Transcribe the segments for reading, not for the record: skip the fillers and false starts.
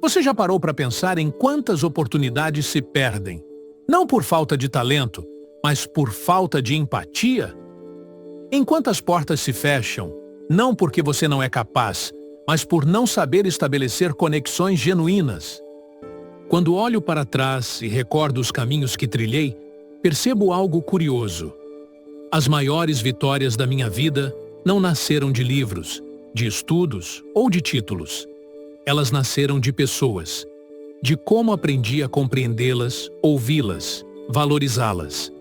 Você já parou para pensar em quantas oportunidades se perdem? Não por falta de talento, mas por falta de empatia? Em quantas portas se fecham, não porque você não é capaz, mas por não saber estabelecer conexões genuínas? Quando olho para trás e recordo os caminhos que trilhei, percebo algo curioso. As maiores vitórias da minha vida não nasceram de livros, de estudos ou de títulos. Elas nasceram de pessoas, de como aprendi a compreendê-las, ouvi-las, valorizá-las.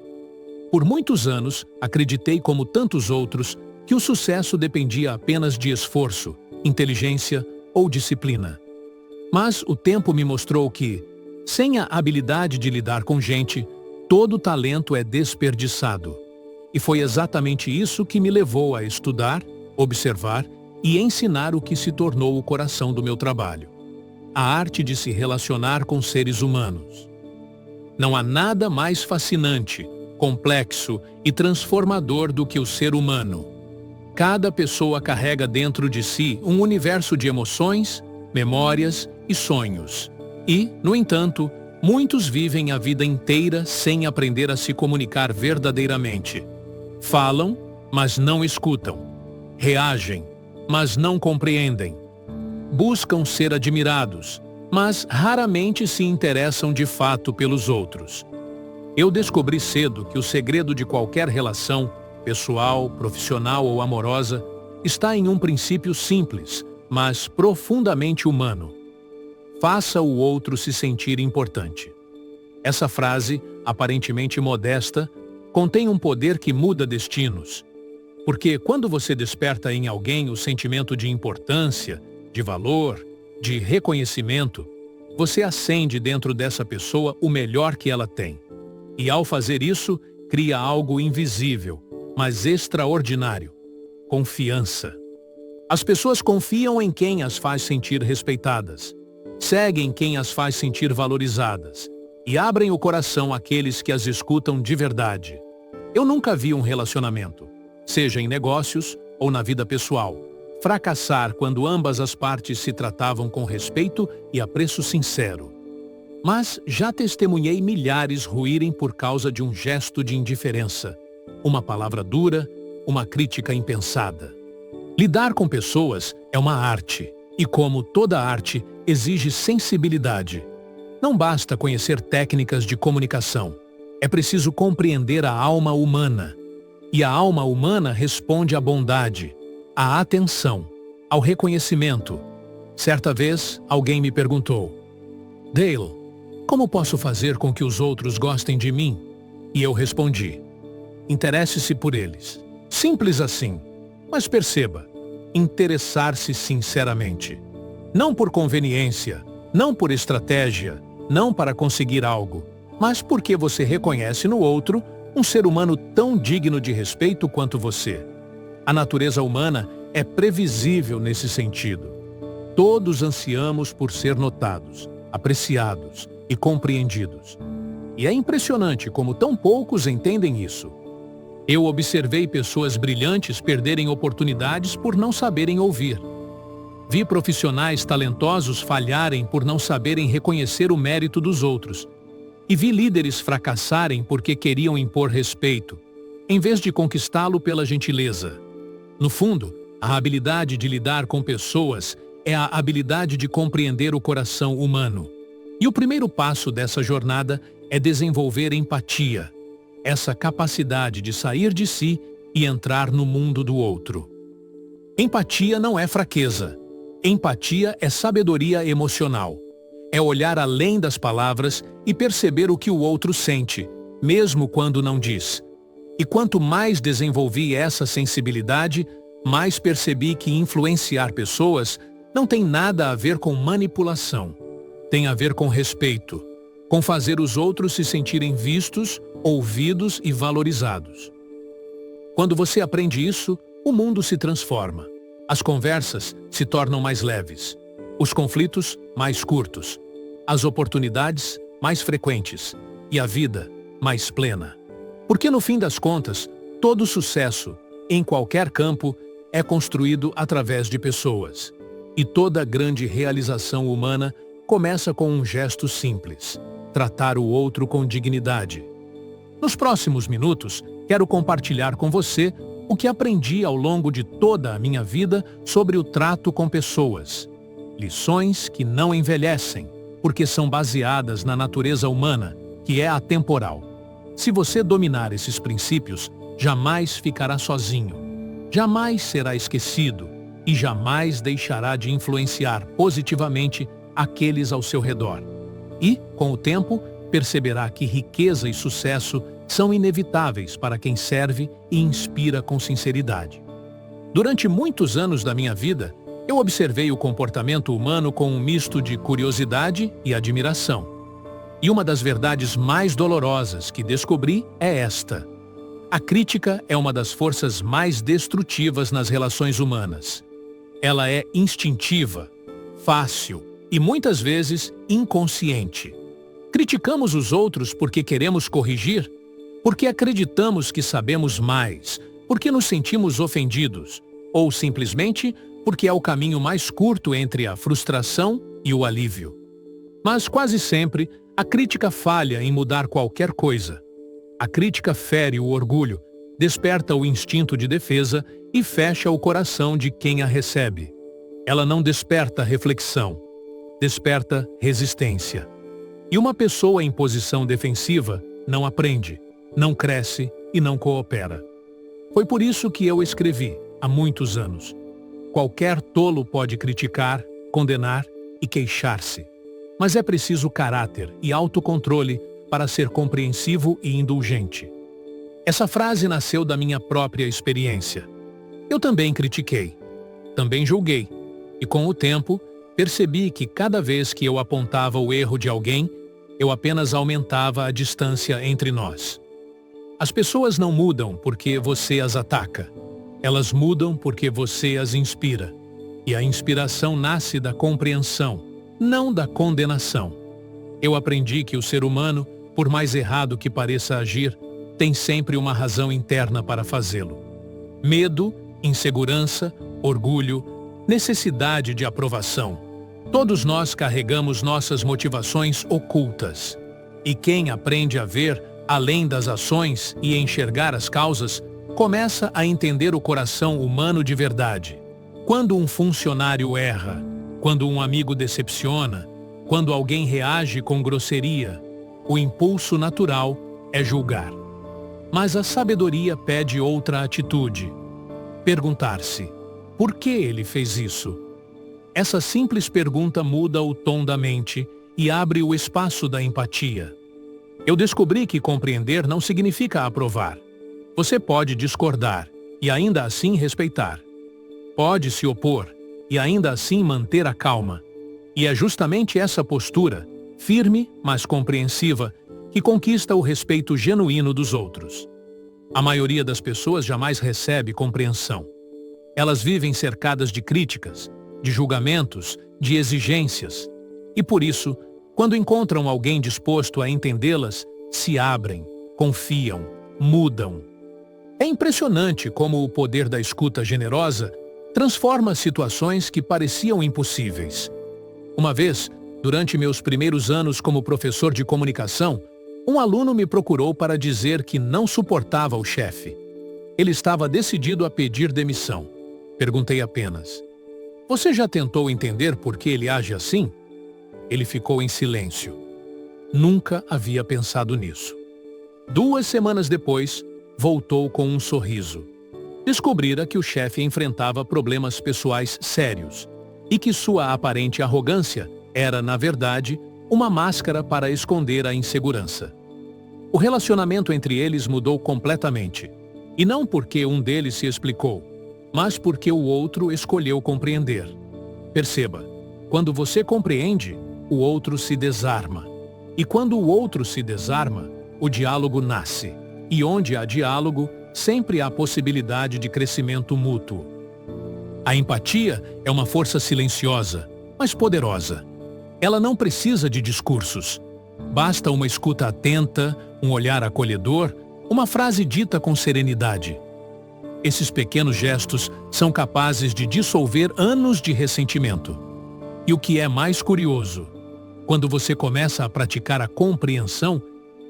Por muitos anos, acreditei, como tantos outros, que o sucesso dependia apenas de esforço, inteligência ou disciplina. Mas o tempo me mostrou que, sem a habilidade de lidar com gente, todo talento é desperdiçado. E foi exatamente isso que me levou a estudar, observar e ensinar o que se tornou o coração do meu trabalho: a arte de se relacionar com seres humanos. Não há nada mais fascinante, complexo e transformador do que o ser humano. Cada pessoa carrega dentro de si um universo de emoções, memórias e sonhos. E, no entanto, muitos vivem a vida inteira sem aprender a se comunicar verdadeiramente. Falam, mas não escutam. Reagem, mas não compreendem. Buscam ser admirados, mas raramente se interessam de fato pelos outros. Eu descobri cedo que o segredo de qualquer relação, pessoal, profissional ou amorosa, está em um princípio simples, mas profundamente humano: faça o outro se sentir importante. Essa frase, aparentemente modesta, contém um poder que muda destinos. Porque quando você desperta em alguém o sentimento de importância, de valor, de reconhecimento, você acende dentro dessa pessoa o melhor que ela tem. E ao fazer isso, cria algo invisível, mas extraordinário: confiança. As pessoas confiam em quem as faz sentir respeitadas, seguem quem as faz sentir valorizadas e abrem o coração àqueles que as escutam de verdade. Eu nunca vi um relacionamento, seja em negócios ou na vida pessoal, fracassar quando ambas as partes se tratavam com respeito e apreço sincero. Mas já testemunhei milhares ruírem por causa de um gesto de indiferença, uma palavra dura, uma crítica impensada. Lidar com pessoas é uma arte, e como toda arte, exige sensibilidade. Não basta conhecer técnicas de comunicação, é preciso compreender a alma humana. E a alma humana responde à bondade, à atenção, ao reconhecimento. Certa vez, alguém me perguntou: Dale, como posso fazer com que os outros gostem de mim? E eu respondi: interesse-se por eles. Simples assim. Mas perceba, interessar-se sinceramente. Não por conveniência, não por estratégia, não para conseguir algo, mas porque você reconhece no outro um ser humano tão digno de respeito quanto você. A natureza humana é previsível nesse sentido. Todos ansiamos por ser notados, apreciados e compreendidos. E é impressionante como tão poucos entendem isso. Eu observei pessoas brilhantes perderem oportunidades por não saberem ouvir. Vi profissionais talentosos falharem por não saberem reconhecer o mérito dos outros. E vi líderes fracassarem porque queriam impor respeito, em vez de conquistá-lo pela gentileza. No fundo, a habilidade de lidar com pessoas é a habilidade de compreender o coração humano. E o primeiro passo dessa jornada é desenvolver empatia, essa capacidade de sair de si e entrar no mundo do outro. Empatia não é fraqueza. Empatia é sabedoria emocional. É olhar além das palavras e perceber o que o outro sente, mesmo quando não diz. E quanto mais desenvolvi essa sensibilidade, mais percebi que influenciar pessoas não tem nada a ver com manipulação. Tem a ver com respeito, com fazer os outros se sentirem vistos, ouvidos e valorizados. Quando você aprende isso, o mundo se transforma. As conversas se tornam mais leves, os conflitos mais curtos, as oportunidades mais frequentes e a vida mais plena. Porque no fim das contas, todo sucesso, em qualquer campo, é construído através de pessoas. E toda grande realização humana começa com um gesto simples: tratar o outro com dignidade. Nos próximos minutos, quero compartilhar com você o que aprendi ao longo de toda a minha vida sobre o trato com pessoas. Lições que não envelhecem, porque são baseadas na natureza humana, que é atemporal. Se você dominar esses princípios, jamais ficará sozinho, jamais será esquecido e jamais deixará de influenciar positivamente aqueles ao seu redor. E, com o tempo, perceberá que riqueza e sucesso são inevitáveis para quem serve e inspira com sinceridade. Durante muitos anos da minha vida, eu observei o comportamento humano com um misto de curiosidade e admiração. E uma das verdades mais dolorosas que descobri é esta: a crítica é uma das forças mais destrutivas nas relações humanas. Ela é instintiva, fácil e muitas vezes inconsciente. Criticamos os outros porque queremos corrigir, porque acreditamos que sabemos mais, porque nos sentimos ofendidos, ou simplesmente porque é o caminho mais curto entre a frustração e o alívio. Mas quase sempre, a crítica falha em mudar qualquer coisa. A crítica fere o orgulho, desperta o instinto de defesa e fecha o coração de quem a recebe. Ela não desperta reflexão, desperta resistência. E uma pessoa em posição defensiva não aprende, não cresce e não coopera. Foi por isso que eu escrevi, há muitos anos: qualquer tolo pode criticar, condenar e queixar-se. Mas é preciso caráter e autocontrole para ser compreensivo e indulgente. Essa frase nasceu da minha própria experiência. Eu também critiquei, também julguei, e com o tempo, percebi que cada vez que eu apontava o erro de alguém, eu apenas aumentava a distância entre nós. As pessoas não mudam porque você as ataca. Elas mudam porque você as inspira. E a inspiração nasce da compreensão, não da condenação. Eu aprendi que o ser humano, por mais errado que pareça agir, tem sempre uma razão interna para fazê-lo. Medo, insegurança, orgulho, necessidade de aprovação. Todos nós carregamos nossas motivações ocultas. E quem aprende a ver além das ações e enxergar as causas, começa a entender o coração humano de verdade. Quando um funcionário erra, quando um amigo decepciona, quando alguém reage com grosseria, o impulso natural é julgar. Mas a sabedoria pede outra atitude: perguntar-se, por que ele fez isso? Essa simples pergunta muda o tom da mente e abre o espaço da empatia. Eu descobri que compreender não significa aprovar. Você pode discordar e ainda assim respeitar. Pode se opor e ainda assim manter a calma. E é justamente essa postura, firme, mas compreensiva, que conquista o respeito genuíno dos outros. A maioria das pessoas jamais recebe compreensão. Elas vivem cercadas de críticas, de julgamentos, de exigências. E por isso, quando encontram alguém disposto a entendê-las, se abrem, confiam, mudam. É impressionante como o poder da escuta generosa transforma situações que pareciam impossíveis. Uma vez, durante meus primeiros anos como professor de comunicação, um aluno me procurou para dizer que não suportava o chefe. Ele estava decidido a pedir demissão. Perguntei apenas: "Você já tentou entender por que ele age assim?" Ele ficou em silêncio. Nunca havia pensado nisso. 2 semanas depois, voltou com um sorriso. Descobrira que o chefe enfrentava problemas pessoais sérios e que sua aparente arrogância era, na verdade, uma máscara para esconder a insegurança. O relacionamento entre eles mudou completamente. E não porque um deles se explicou, mas porque o outro escolheu compreender. Perceba, quando você compreende, o outro se desarma. E quando o outro se desarma, o diálogo nasce. E onde há diálogo, sempre há possibilidade de crescimento mútuo. A empatia é uma força silenciosa, mas poderosa. Ela não precisa de discursos. Basta uma escuta atenta, um olhar acolhedor, uma frase dita com serenidade. Esses pequenos gestos são capazes de dissolver anos de ressentimento. E o que é mais curioso, Quando você começa a praticar a compreensão,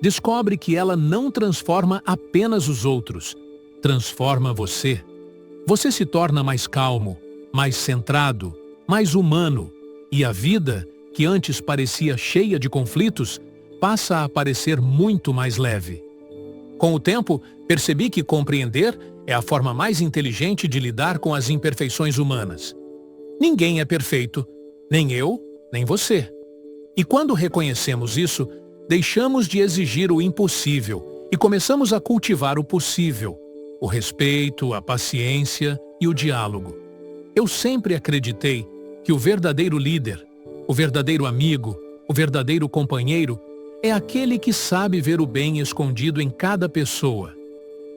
descobre que ela não transforma apenas os outros, transforma você. Você se torna mais calmo, mais centrado, mais humano, e a vida, que antes parecia cheia de conflitos, passa a parecer muito mais leve. Com o tempo, percebi que compreender é a forma mais inteligente de lidar com as imperfeições humanas. Ninguém é perfeito, nem eu, nem você. E quando reconhecemos isso, deixamos de exigir o impossível e começamos a cultivar o possível, o respeito, a paciência e o diálogo. Eu sempre acreditei que o verdadeiro líder, o verdadeiro amigo, o verdadeiro companheiro é aquele que sabe ver o bem escondido em cada pessoa,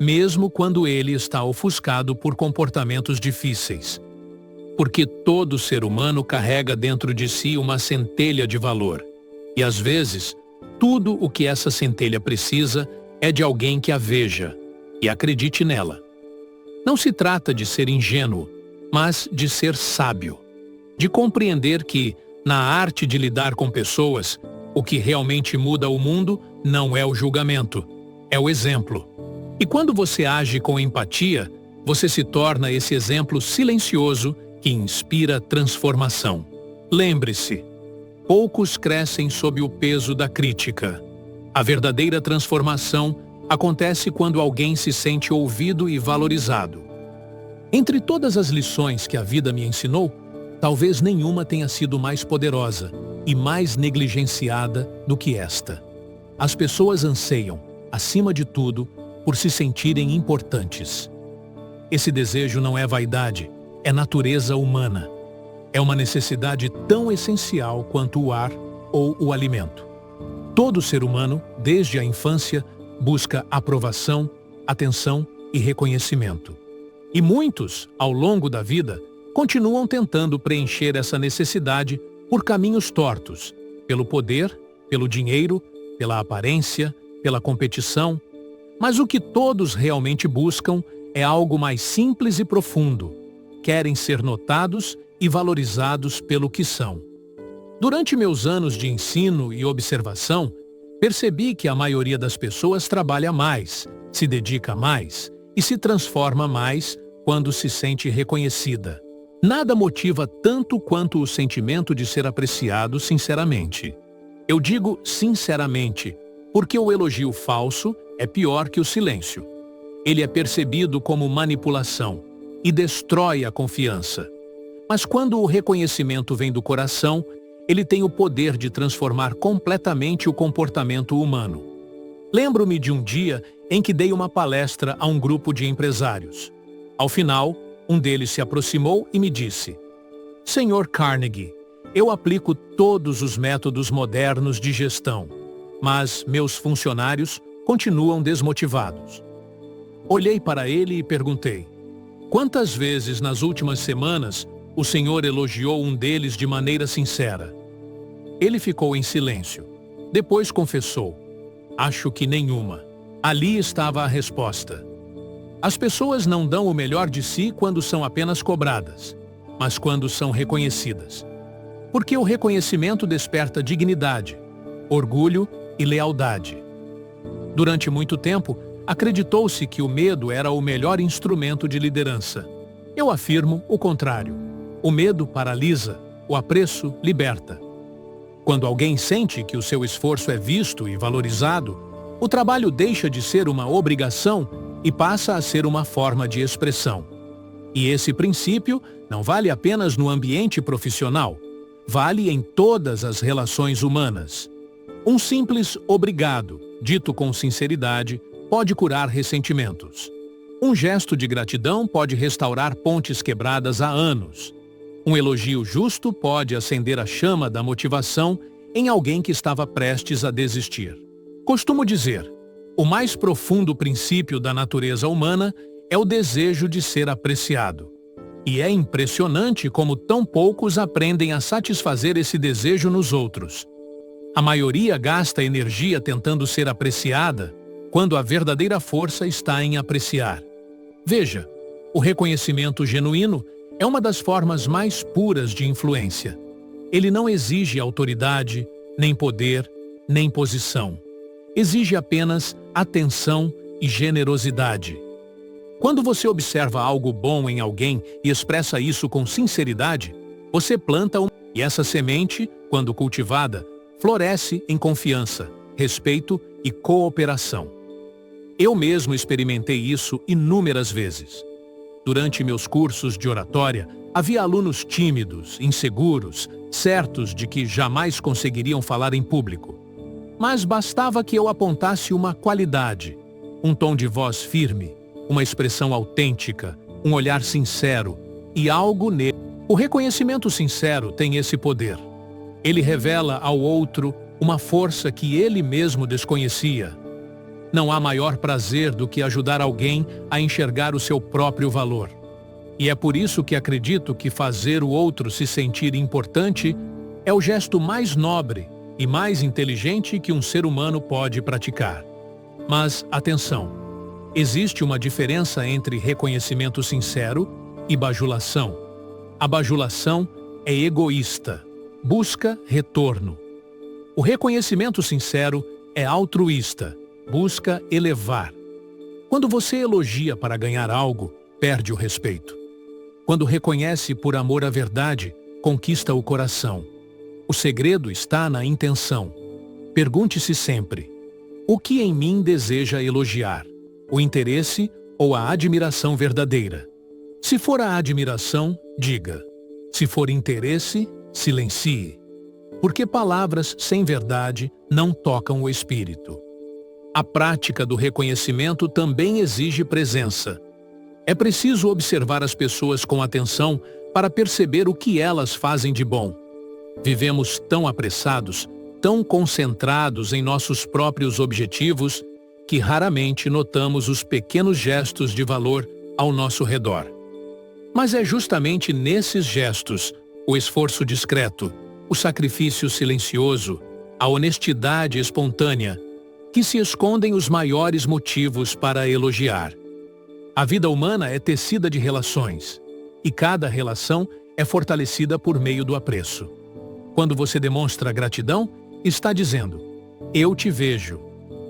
mesmo quando ele está ofuscado por comportamentos difíceis. Porque todo ser humano carrega dentro de si uma centelha de valor. E às vezes, tudo o que essa centelha precisa é de alguém que a veja e acredite nela. Não se trata de ser ingênuo, mas de ser sábio. De compreender que, na arte de lidar com pessoas, o que realmente muda o mundo não é o julgamento, é o exemplo. E quando você age com empatia, você se torna esse exemplo silencioso que inspira transformação. Lembre-se, poucos crescem sob o peso da crítica. A verdadeira transformação acontece quando alguém se sente ouvido e valorizado. Entre todas as lições que a vida me ensinou, talvez nenhuma tenha sido mais poderosa e mais negligenciada do que esta. As pessoas anseiam, acima de tudo, por se sentirem importantes. Esse desejo não é vaidade, é natureza humana. É uma necessidade tão essencial quanto o ar ou o alimento. Todo ser humano, desde a infância, busca aprovação, atenção e reconhecimento. E muitos, ao longo da vida, continuam tentando preencher essa necessidade por caminhos tortos, pelo poder, pelo dinheiro, pela aparência, pela competição. Mas o que todos realmente buscam é algo mais simples e profundo. Querem ser notados e valorizados pelo que são. Durante meus anos de ensino e observação, percebi que a maioria das pessoas trabalha mais, se dedica mais e se transforma mais quando se sente reconhecida. Nada motiva tanto quanto o sentimento de ser apreciado sinceramente. Eu digo sinceramente, porque o elogio falso é pior que o silêncio. Ele é percebido como manipulação e destrói a confiança. Mas quando o reconhecimento vem do coração, ele tem o poder de transformar completamente o comportamento humano. Lembro-me de um dia em que dei uma palestra a um grupo de empresários. Ao final, um deles se aproximou e me disse: "Senhor Carnegie, eu aplico todos os métodos modernos de gestão, mas meus funcionários continuam desmotivados." Olhei para ele e perguntei: "Quantas vezes nas últimas semanas o senhor elogiou um deles de maneira sincera?" Ele ficou em silêncio. Depois confessou: "Acho que nenhuma." Ali estava a resposta. As pessoas não dão o melhor de si quando são apenas cobradas, mas quando são reconhecidas. Porque o reconhecimento desperta dignidade, orgulho e lealdade. Durante muito tempo, acreditou-se que o medo era o melhor instrumento de liderança. Eu afirmo o contrário. O medo paralisa, o apreço liberta. Quando alguém sente que o seu esforço é visto e valorizado, o trabalho deixa de ser uma obrigação e passa a ser uma forma de expressão. E esse princípio não vale apenas no ambiente profissional, vale em todas as relações humanas. Um simples obrigado, dito com sinceridade, pode curar ressentimentos. Um gesto de gratidão pode restaurar pontes quebradas há anos. Um elogio justo pode acender a chama da motivação em alguém que estava prestes a desistir. Costumo dizer, o mais profundo princípio da natureza humana é o desejo de ser apreciado. E é impressionante como tão poucos aprendem a satisfazer esse desejo nos outros. A maioria gasta energia tentando ser apreciada, quando a verdadeira força está em apreciar. Veja, o reconhecimento genuíno é uma das formas mais puras de influência. Ele não exige autoridade, nem poder, nem posição. Exige apenas atenção e generosidade. Quando você observa algo bom em alguém e expressa isso com sinceridade, você planta e essa semente, quando cultivada, floresce em confiança, respeito e cooperação. Eu mesmo experimentei isso inúmeras vezes. Durante meus cursos de oratória, havia alunos tímidos, inseguros, certos de que jamais conseguiriam falar em público. Mas bastava que eu apontasse uma qualidade, um tom de voz firme, uma expressão autêntica, um olhar sincero e algo nele. O reconhecimento sincero tem esse poder. Ele revela ao outro uma força que ele mesmo desconhecia. Não há maior prazer do que ajudar alguém a enxergar o seu próprio valor. E é por isso que acredito que fazer o outro se sentir importante é o gesto mais nobre e mais inteligente que um ser humano pode praticar. Mas, atenção, existe uma diferença entre reconhecimento sincero e bajulação. A bajulação é egoísta, busca retorno. O reconhecimento sincero é altruísta, busca elevar. Quando você elogia para ganhar algo, perde o respeito. Quando reconhece por amor à verdade, conquista o coração. O segredo está na intenção. Pergunte-se sempre: o que em mim deseja elogiar? O interesse ou a admiração verdadeira? Se for a admiração, diga. Se for interesse, silencie. Porque palavras sem verdade não tocam o espírito. A prática do reconhecimento também exige presença. É preciso observar as pessoas com atenção para perceber o que elas fazem de bom. Vivemos tão apressados, tão concentrados em nossos próprios objetivos, que raramente notamos os pequenos gestos de valor ao nosso redor. Mas é justamente nesses gestos, o esforço discreto, o sacrifício silencioso, a honestidade espontânea, que se escondem os maiores motivos para elogiar. A vida humana é tecida de relações, e cada relação é fortalecida por meio do apreço. Quando você demonstra gratidão, está dizendo: eu te vejo,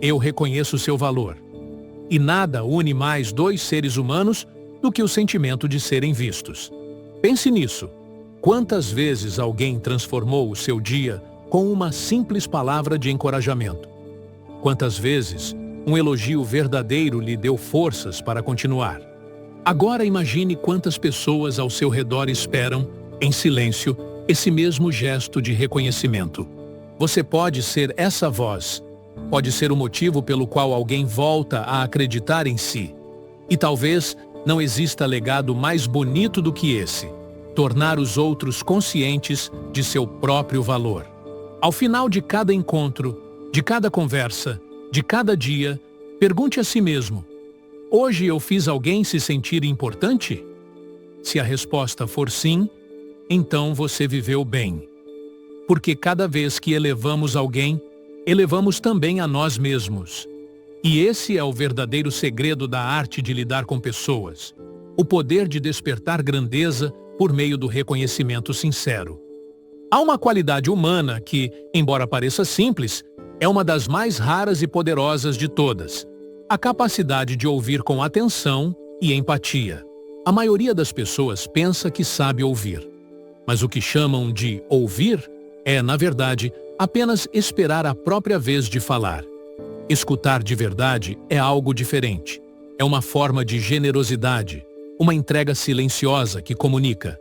eu reconheço seu valor. E nada une mais dois seres humanos do que o sentimento de serem vistos. Pense nisso. Quantas vezes alguém transformou o seu dia com uma simples palavra de encorajamento? Quantas vezes um elogio verdadeiro lhe deu forças para continuar? Agora imagine quantas pessoas ao seu redor esperam, em silêncio, esse mesmo gesto de reconhecimento. Você pode ser essa voz, pode ser o motivo pelo qual alguém volta a acreditar em si. E talvez não exista legado mais bonito do que esse: tornar os outros conscientes de seu próprio valor. Ao final de cada encontro, de cada conversa, de cada dia, pergunte a si mesmo: hoje eu fiz alguém se sentir importante? Se a resposta for sim, então você viveu bem. Porque cada vez que elevamos alguém, elevamos também a nós mesmos. E esse é o verdadeiro segredo da arte de lidar com pessoas: o poder de despertar grandeza por meio do reconhecimento sincero. Há uma qualidade humana que, embora pareça simples, é uma das mais raras e poderosas de todas: a capacidade de ouvir com atenção e empatia. A maioria das pessoas pensa que sabe ouvir. Mas o que chamam de ouvir é, na verdade, apenas esperar a própria vez de falar. Escutar de verdade é algo diferente. É uma forma de generosidade, uma entrega silenciosa que comunica: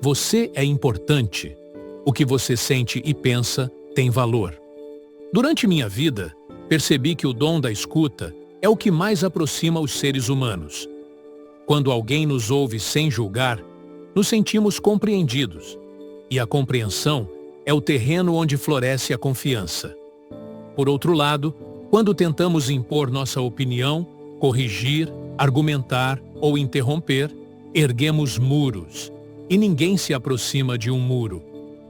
você é importante. O que você sente e pensa tem valor. Durante minha vida, percebi que o dom da escuta é o que mais aproxima os seres humanos. Quando alguém nos ouve sem julgar, nos sentimos compreendidos. E a compreensão é o terreno onde floresce a confiança. Por outro lado, quando tentamos impor nossa opinião, corrigir, argumentar ou interromper, erguemos muros. E ninguém se aproxima de um muro,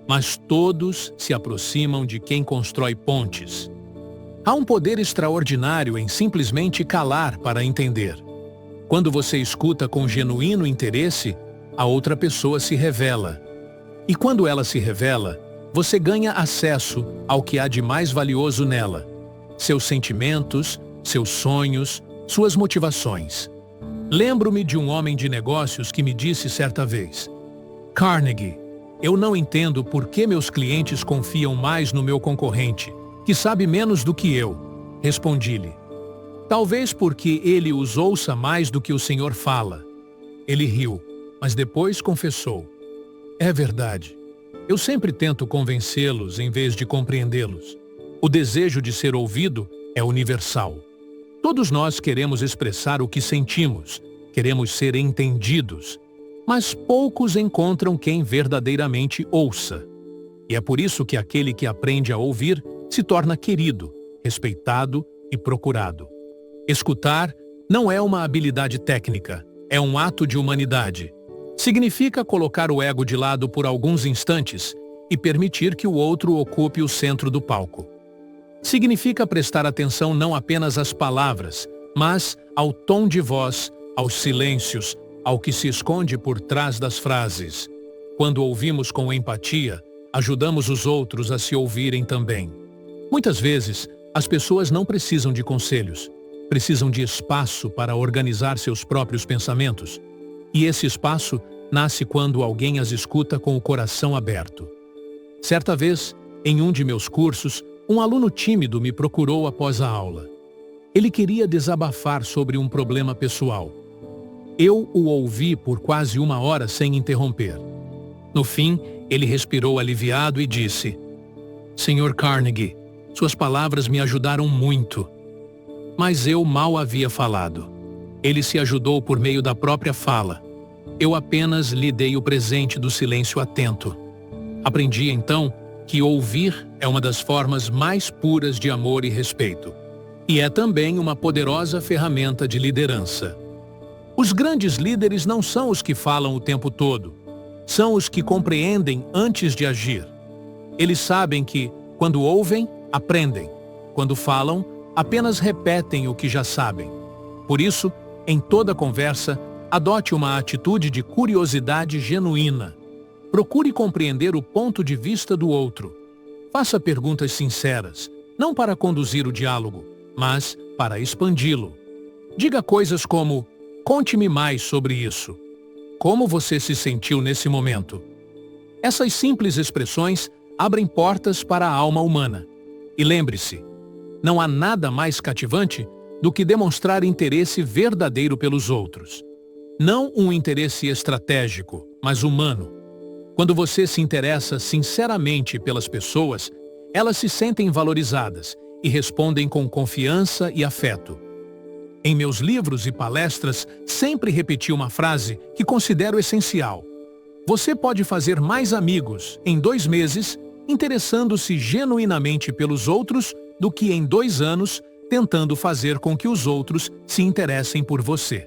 mas todos se aproximam de quem constrói pontes. Há um poder extraordinário em simplesmente calar para entender. Quando você escuta com genuíno interesse, a outra pessoa se revela. E quando ela se revela, você ganha acesso ao que há de mais valioso nela: seus sentimentos, seus sonhos, suas motivações. Lembro-me de um homem de negócios que me disse certa vez: Carnegie, eu não entendo por que meus clientes confiam mais no meu concorrente, que sabe menos do que eu. Respondi-lhe: talvez porque ele os ouça mais do que o senhor fala. Ele riu, mas depois confessou: é verdade. Eu sempre tento convencê-los em vez de compreendê-los. O desejo de ser ouvido é universal. Todos nós queremos expressar o que sentimos, queremos ser entendidos, mas poucos encontram quem verdadeiramente ouça. E é por isso que aquele que aprende a ouvir se torna querido, respeitado e procurado. Escutar não é uma habilidade técnica, é um ato de humanidade. Significa colocar o ego de lado por alguns instantes e permitir que o outro ocupe o centro do palco. Significa prestar atenção não apenas às palavras, mas ao tom de voz, aos silêncios, ao que se esconde por trás das frases. Quando ouvimos com empatia, ajudamos os outros a se ouvirem também. Muitas vezes, as pessoas não precisam de conselhos, precisam de espaço para organizar seus próprios pensamentos. E esse espaço nasce quando alguém as escuta com o coração aberto. Certa vez, em um de meus cursos, um aluno tímido me procurou após a aula. Ele queria desabafar sobre um problema pessoal. Eu o ouvi por quase 1 hora sem interromper. No fim, ele respirou aliviado e disse: Sr. Carnegie, suas palavras me ajudaram muito. Mas eu mal havia falado. Ele se ajudou por meio da própria fala. Eu apenas lhe dei o presente do silêncio atento. Aprendi então que ouvir é uma das formas mais puras de amor e respeito. E é também uma poderosa ferramenta de liderança. Os grandes líderes não são os que falam o tempo todo. São os que compreendem antes de agir. Eles sabem que, quando ouvem, aprendem. Quando falam, apenas repetem o que já sabem. Por isso, em toda conversa, adote uma atitude de curiosidade genuína. Procure compreender o ponto de vista do outro. Faça perguntas sinceras, não para conduzir o diálogo, mas para expandi-lo. Diga coisas como: conte-me mais sobre isso. Como você se sentiu nesse momento? Essas simples expressões abrem portas para a alma humana. E lembre-se, não há nada mais cativante do que demonstrar interesse verdadeiro pelos outros. Não um interesse estratégico, mas humano. Quando você se interessa sinceramente pelas pessoas, elas se sentem valorizadas e respondem com confiança e afeto. Em meus livros e palestras, sempre repeti uma frase que considero essencial. Você pode fazer mais amigos em 2 meses, interessando-se genuinamente pelos outros, do que em 2 anos, tentando fazer com que os outros se interessem por você.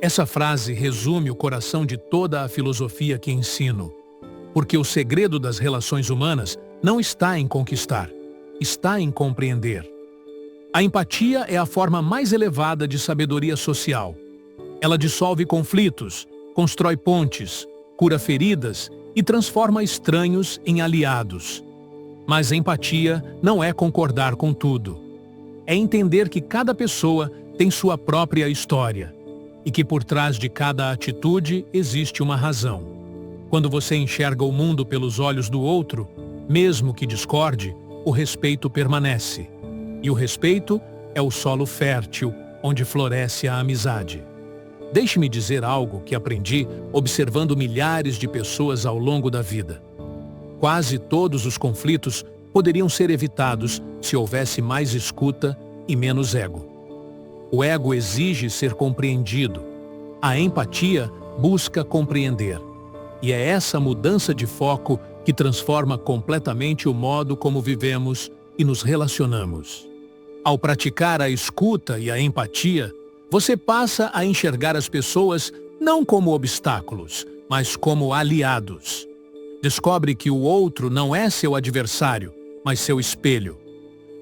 Essa frase resume o coração de toda a filosofia que ensino. Porque o segredo das relações humanas não está em conquistar, está em compreender. A empatia é a forma mais elevada de sabedoria social. Ela dissolve conflitos, constrói pontes, cura feridas e transforma estranhos em aliados. Mas a empatia não é concordar com tudo. É entender que cada pessoa tem sua própria história e que por trás de cada atitude existe uma razão. Quando você enxerga o mundo pelos olhos do outro, mesmo que discorde, o respeito permanece. E o respeito é o solo fértil onde floresce a amizade. Deixe-me dizer algo que aprendi observando milhares de pessoas ao longo da vida. Quase todos os conflitos poderiam ser evitados se houvesse mais escuta e menos ego. O ego exige ser compreendido. A empatia busca compreender. E é essa mudança de foco que transforma completamente o modo como vivemos e nos relacionamos. Ao praticar a escuta e a empatia, você passa a enxergar as pessoas não como obstáculos, mas como aliados. Descobre que o outro não é seu adversário, mas seu espelho.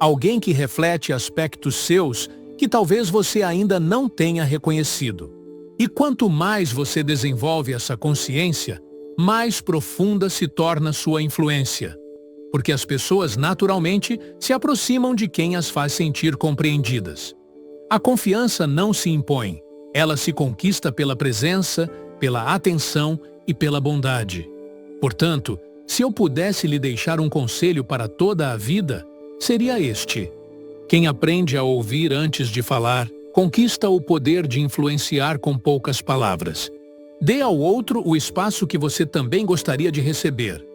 Alguém que reflete aspectos seus que talvez você ainda não tenha reconhecido. E quanto mais você desenvolve essa consciência, mais profunda se torna sua influência. porque as pessoas naturalmente se aproximam de quem as faz sentir compreendidas. A confiança não se impõe, ela se conquista pela presença, pela atenção e pela bondade. Portanto, se eu pudesse lhe deixar um conselho para toda a vida, seria este: quem aprende a ouvir antes de falar, conquista o poder de influenciar com poucas palavras. Dê ao outro o espaço que você também gostaria de receber.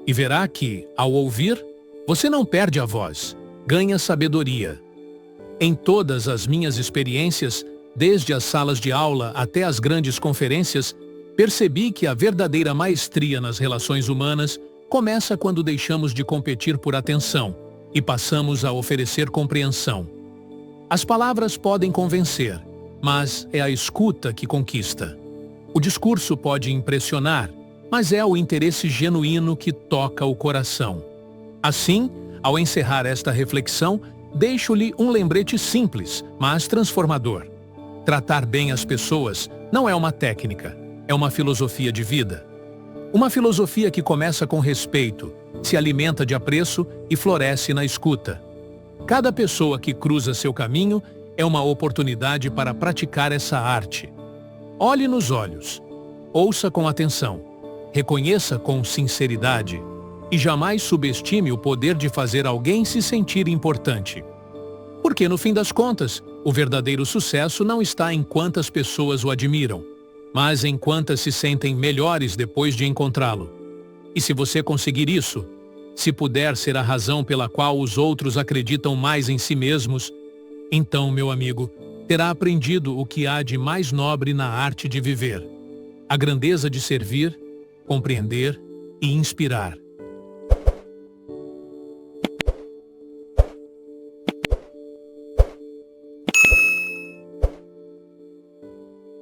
E verá que, ao ouvir, você não perde a voz, ganha sabedoria. Em todas as minhas experiências, desde as salas de aula até as grandes conferências, percebi que a verdadeira maestria nas relações humanas começa quando deixamos de competir por atenção e passamos a oferecer compreensão. As palavras podem convencer, mas é a escuta que conquista. O discurso pode impressionar, mas é o interesse genuíno que toca o coração. Assim, ao encerrar esta reflexão, deixo-lhe um lembrete simples, mas transformador. Tratar bem as pessoas não é uma técnica, é uma filosofia de vida. Uma filosofia que começa com respeito, se alimenta de apreço e floresce na escuta. Cada pessoa que cruza seu caminho é uma oportunidade para praticar essa arte. Olhe nos olhos, ouça com atenção, reconheça com sinceridade e jamais subestime o poder de fazer alguém se sentir importante. Porque, no fim das contas, o verdadeiro sucesso não está em quantas pessoas o admiram, mas em quantas se sentem melhores depois de encontrá-lo. E se você conseguir isso, se puder ser a razão pela qual os outros acreditam mais em si mesmos, então, meu amigo, terá aprendido o que há de mais nobre na arte de viver: a grandeza de servir, compreender e inspirar.